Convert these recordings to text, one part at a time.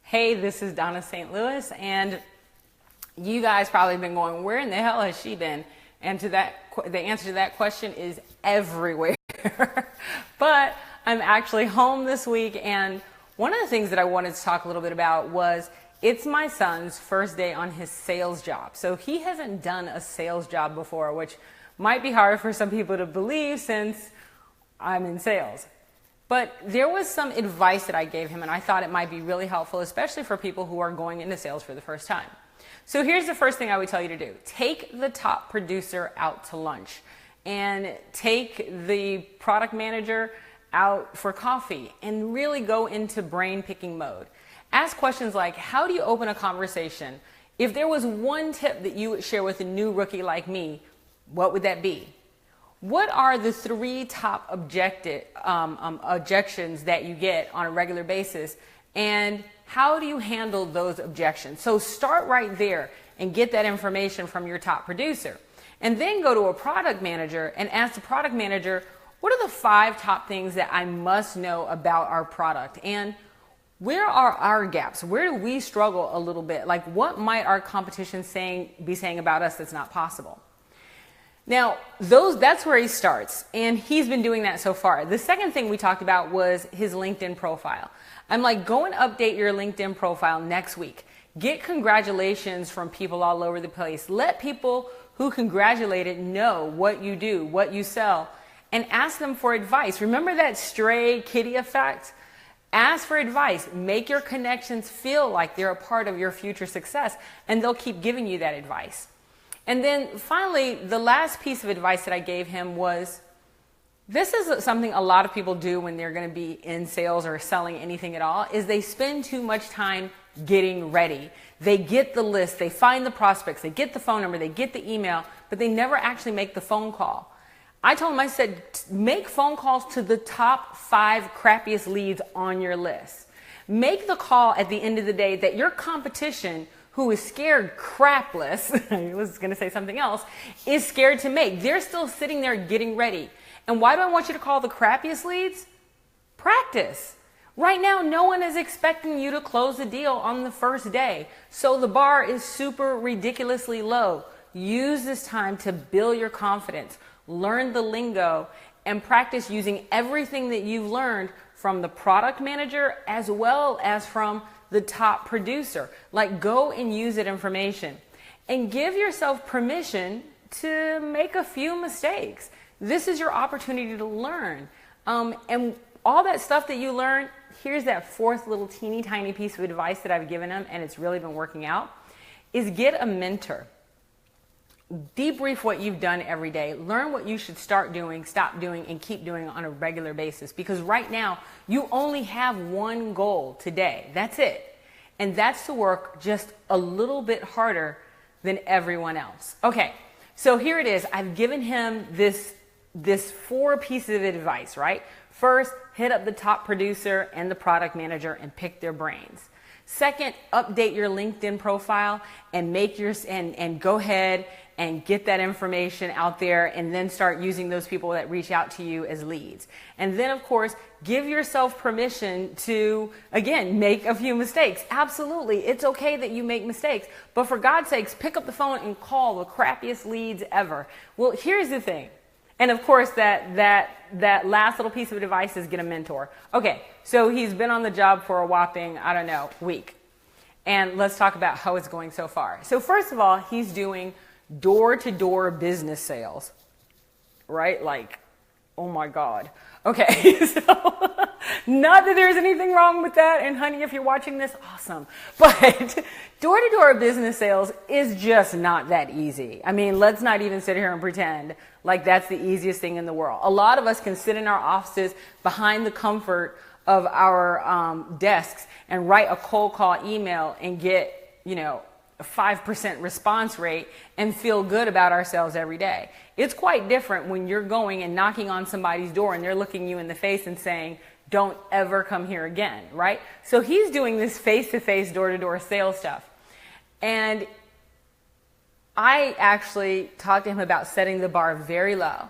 Hey, this is Dawnna St. Louis, and you guys probably been going, where in the hell has she been? And the answer to that question is everywhere. But I'm actually home this week, and one of the things that I wanted to talk a little bit about was it's my son's first day on his sales job. So he hasn't done a sales job before, which might be hard for some people to believe since I'm in sales. But there was some advice that I gave him, and I thought it might be really helpful, especially for people who are going into sales for the first time. So here's the first thing I would tell you to do. Take the top producer out to lunch, and take the product manager out for coffee, and really go into brain picking mode. Ask questions like, how do you open a conversation? If there was one tip that you would share with a new rookie like me, what would that be? What are the 3 top objections that you get on a regular basis, and how do you handle those objections? So start right there and get that information from your top producer. And then go to a product manager and ask the product manager, what are the 5 top things that I must know about our product? And where are our gaps? Where do we struggle a little bit? Like, what might our competition be saying about us that's not possible? Now, that's where he starts, and he's been doing that so far. The second thing we talked about was his LinkedIn profile. I'm like, go and update your LinkedIn profile next week. Get congratulations from people all over the place. Let people who congratulated know what you do, what you sell, and ask them for advice. Remember that stray kitty effect? Ask for advice. Make your connections feel like they're a part of your future success, and they'll keep giving you that advice. And then finally, the last piece of advice that I gave him was, this is something a lot of people do when they're going to be in sales or selling anything at all, is they spend too much time getting ready. They get the list, they find the prospects, they get the phone number, they get the email, but they never actually make the phone call. I told him, I said, make phone calls to the top 5 crappiest leads on your list. Make the call at the end of the day that your competition, who is scared crapless, I was going to say something else, is scared to make. They're still sitting there getting ready. And why do I want you to call the crappiest leads? Practice. Right now, no one is expecting you to close the deal on the first day. So the bar is super ridiculously low. Use this time to build your confidence, learn the lingo, and practice using everything that you've learned from the product manager as well as from the top producer. Like, go and use that information and give yourself permission to make a few mistakes. This is your opportunity to learn. And all that stuff that you learn, here's that 4th little teeny tiny piece of advice that I've given them, and it's really been working out, is get a mentor. Debrief what you've done every day. Learn what you should start doing, stop doing, and keep doing on a regular basis. Because right now, you only have one goal today. That's it. And that's to work just a little bit harder than everyone else. Okay, so here it is. I've given him this 4 pieces of advice, right? First, hit up the top producer and the product manager and pick their brains. Second, update your LinkedIn profile and and go ahead and get that information out there, and then start using those people that reach out to you as leads. And then, of course, give yourself permission to, again, make a few mistakes. Absolutely. It's okay that you make mistakes, but for God's sakes, pick up the phone and call the crappiest leads ever. Well, here's the thing. And of course, that last little piece of advice is get a mentor. Okay, so he's been on the job for a whopping, I don't know, week. And let's talk about how it's going so far. So first of all, he's doing door-to-door business sales, right? Like, oh my God. Okay, so not that there's anything wrong with that. And honey, if you're watching this, awesome. But door-to-door business sales is just not that easy. I mean, let's not even sit here and pretend like that's the easiest thing in the world. A lot of us can sit in our offices behind the comfort of our desks and write a cold call email and get, a 5% response rate and feel good about ourselves every day. It's quite different when you're going and knocking on somebody's door and they're looking you in the face and saying, don't ever come here again, right? So he's doing this face-to-face, door-to-door sales stuff. And I actually talked to him about setting the bar very low,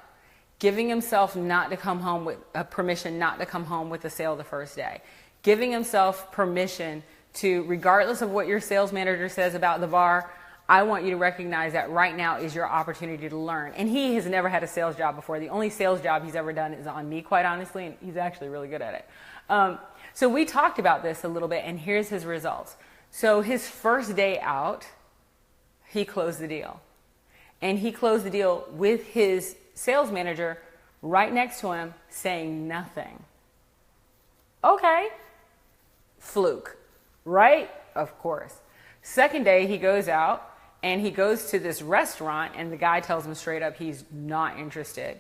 giving himself not to come home with permission not to come home with a sale the first day, giving himself permission to, regardless of what your sales manager says about the bar, I want you to recognize that right now is your opportunity to learn. And he has never had a sales job before. The only sales job he's ever done is on me, quite honestly, and he's actually really good at it. So we talked about this a little bit, and here's his results. So his first day out, he closed the deal. And he closed the deal with his sales manager right next to him saying nothing. Okay. Fluke, right? Of course. Second day, he goes out and he goes to this restaurant, and the guy tells him straight up he's not interested.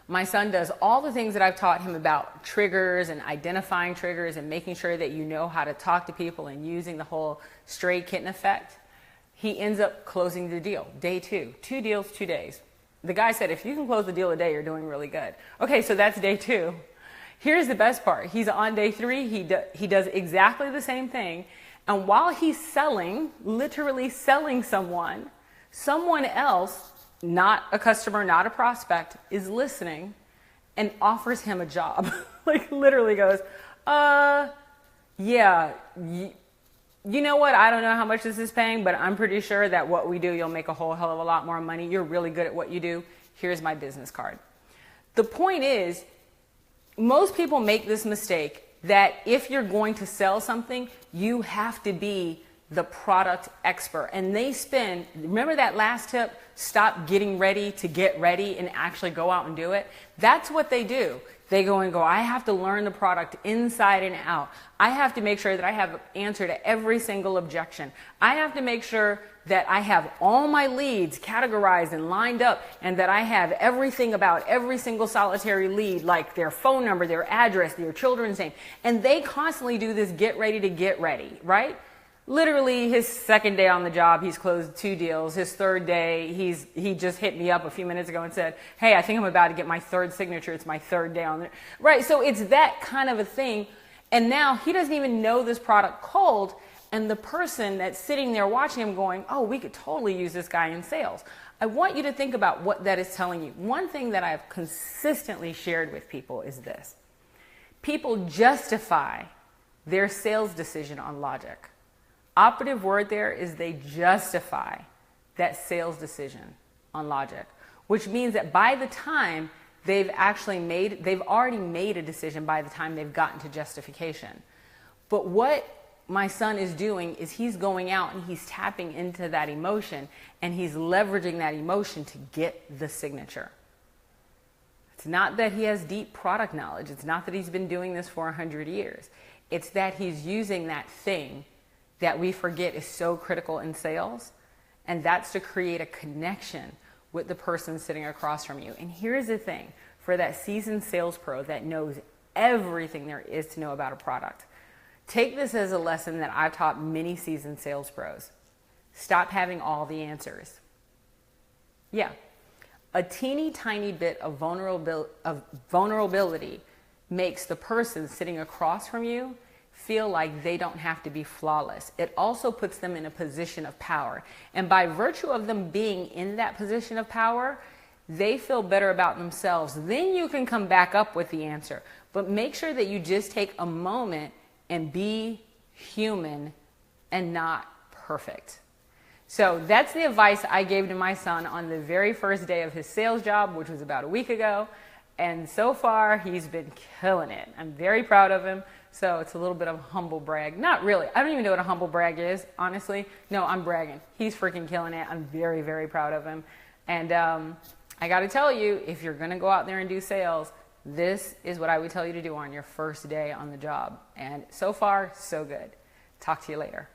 My son does all the things that I've taught him about triggers and identifying triggers and making sure that you know how to talk to people and using the whole stray kitten effect. He ends up closing the deal. Day 2. 2 deals, 2 days. The guy said, if you can close the deal a day, you're doing really good. Okay, so that's day 2. Here's the best part. He's on day 3. He does exactly the same thing. And while he's selling, literally selling someone else, not a customer, not a prospect, is listening and offers him a job. Like literally goes, yeah, you know what? I don't know how much this is paying, but I'm pretty sure that what we do, you'll make a whole hell of a lot more money. You're really good at what you do. Here's my business card. The point is, most people make this mistake that if you're going to sell something, you have to be the product expert. And they spend, remember that last tip, stop getting ready to get ready and actually go out and do it. That's what they do. They go and go, I have to learn the product inside and out. I have to make sure that I have an answer to every single objection. I have to make sure that I have all my leads categorized and lined up, and that I have everything about every single solitary lead, like their phone number, their address, their children's name. And they constantly do this get ready to get ready, right? Literally his second day on the job, he's closed 2 deals. His third day, he just hit me up a few minutes ago and said, hey, I think I'm about to get my 3rd signature. It's my 3rd day on it. Right, so it's that kind of a thing. And now he doesn't even know this product cold. And the person that's sitting there watching him going, oh, we could totally use this guy in sales. I want you to think about what that is telling you. One thing that I've consistently shared with people is this. People justify their sales decision on logic. Operative word there is they justify that sales decision on logic, which means that by the time they've already made a decision by the time they've gotten to justification. But what my son is doing is he's going out and he's tapping into that emotion, and he's leveraging that emotion to get the signature. It's not that he has deep product knowledge. It's not that he's been doing this for 100 years. It's that he's using that thing that we forget is so critical in sales, and that's to create a connection with the person sitting across from you. And here's the thing, for that seasoned sales pro that knows everything there is to know about a product, take this as a lesson that I've taught many seasoned sales pros. Stop having all the answers. Yeah, a teeny tiny bit of vulnerability makes the person sitting across from you feel like they don't have to be flawless. It also puts them in a position of power. And by virtue of them being in that position of power, they feel better about themselves. Then you can come back up with the answer. But make sure that you just take a moment and be human and not perfect. So that's the advice I gave to my son on the very first day of his sales job, which was about a week ago. And so far, he's been killing it. I'm very proud of him. So it's a little bit of a humble brag. Not really. I don't even know what a humble brag is, honestly. No, I'm bragging. He's freaking killing it. I'm very, very proud of him. And I got to tell you, if you're going to go out there and do sales, this is what I would tell you to do on your first day on the job. And so far, so good. Talk to you later.